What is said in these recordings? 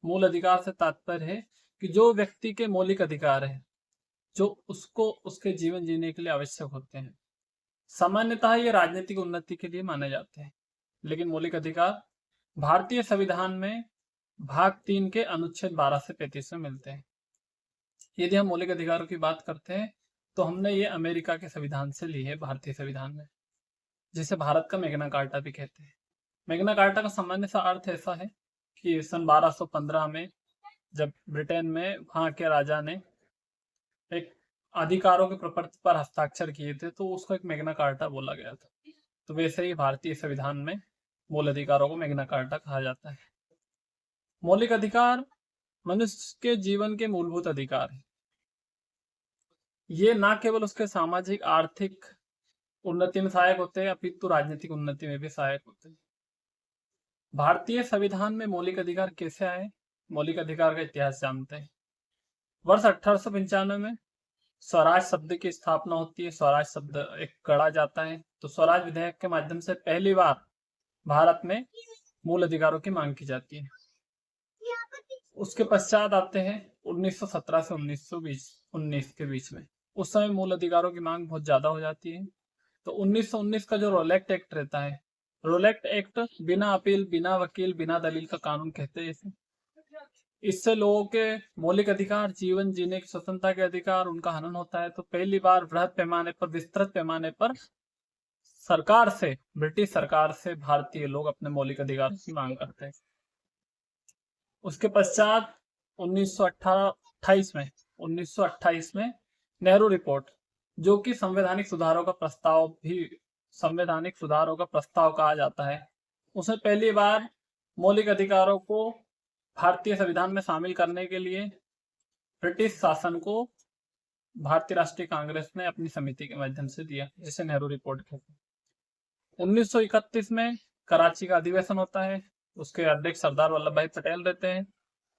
मूल अधिकार से तात्पर्य है कि जो व्यक्ति के मौलिक अधिकार है, जो उसको उसके जीवन जीने के लिए आवश्यक होते हैं। सामान्यतः ये राजनीतिक उन्नति के लिए माने जाते हैं, लेकिन मौलिक अधिकार भारतीय संविधान में भाग 3 के अनुच्छेद 12 से 35 में मिलते हैं। यदि हम मौलिक अधिकारों की बात करते हैं तो हमने ये अमेरिका के संविधान से ली है, भारतीय संविधान में, जिसे भारत का मैग्ना कार्टा भी कहते हैं। मैग्ना कार्टा का सामान्य सा अर्थ ऐसा है कि सन 1215 में जब ब्रिटेन में वहां के राजा ने एक अधिकारों के प्रपत्र पर हस्ताक्षर किए थे तो उसको एक मैग्ना कार्टा बोला गया था। तो वैसे ही भारतीय संविधान में मूल अधिकारों को मैग्ना कार्टा कहा जाता है। मौलिक अधिकार मनुष्य के जीवन के मूलभूत अधिकार है। ये ना केवल उसके सामाजिक आर्थिक उन्नति में सहायक होते हैं अपितु राजनीतिक उन्नति में भी सहायक होते हैं। भारतीय संविधान में मौलिक अधिकार कैसे आए? मौलिक अधिकार का इतिहास जानते हैं। वर्ष 1895 में स्वराज शब्द की स्थापना होती है। स्वराज शब्द एक गढ़ा जाता है, तो स्वराज विधेयक के माध्यम से पहली बार भारत में मूल अधिकारों की मांग की जाती है। उसके पश्चात आते हैं 1917 से 1919 के बीच में। उस समय मूल अधिकारों की मांग बहुत ज्यादा हो जाती है। तो 1919 का जो रोलेक्ट एक्ट रहता है, रोलेक्ट एक्ट बिना अपील, बिना वकील, बिना दलील का कानून कहते हैं इसे। इससे लोगों के मौलिक अधिकार, जीवन जीने की स्वतंत्रता के अधिकार, उनका हनन होता है। तो पहली बार बृहद पैमाने पर, विस्तृत पैमाने पर सरकार से, ब्रिटिश सरकार से भारतीय लोग अपने मौलिक अधिकार की मांग करते हैं। उसके पश्चात 1928 में नेहरू रिपोर्ट, जो कि संवैधानिक सुधारों का प्रस्ताव भी, संवैधानिक सुधारों का प्रस्ताव कहा जाता है, उसमें पहली बार मौलिक अधिकारों को भारतीय संविधान में शामिल करने के लिए ब्रिटिश शासन को भारतीय राष्ट्रीय कांग्रेस ने अपनी समिति के माध्यम से दिया, जिसे नेहरू रिपोर्ट कहते हैं। 1931 में कराची का अधिवेशन होता है। उसके अध्यक्ष सरदार वल्लभ भाई पटेल रहते हैं।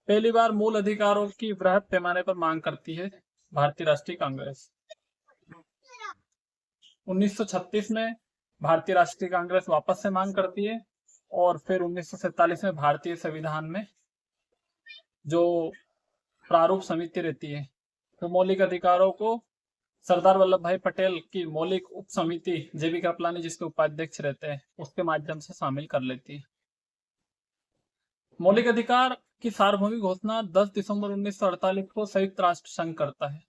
पहली बार मूल अधिकारों की बृहद पैमाने पर मांग करती है भारतीय राष्ट्रीय कांग्रेस। 1936 में भारतीय राष्ट्रीय कांग्रेस वापस से मांग करती है और फिर 1947 में भारतीय संविधान में जो प्रारूप समिति रहती है, तो मौलिक अधिकारों को सरदार वल्लभ भाई पटेल की मौलिक उप समिति जेबी कृपलानी, जिसके उपाध्यक्ष रहते हैं, उसके माध्यम से शामिल कर लेती है। मौलिक अधिकार की सार्वभौमिक घोषणा 10 दिसंबर 1948 को संयुक्त राष्ट्र संघ करता है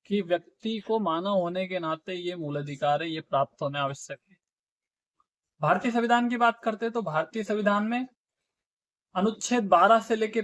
कि व्यक्ति को मानव होने के नाते ये मूल अधिकार है, ये प्राप्त होने आवश्यक है। भारतीय संविधान की बात करते हैं तो भारतीय संविधान में अनुच्छेद 12 से लेकर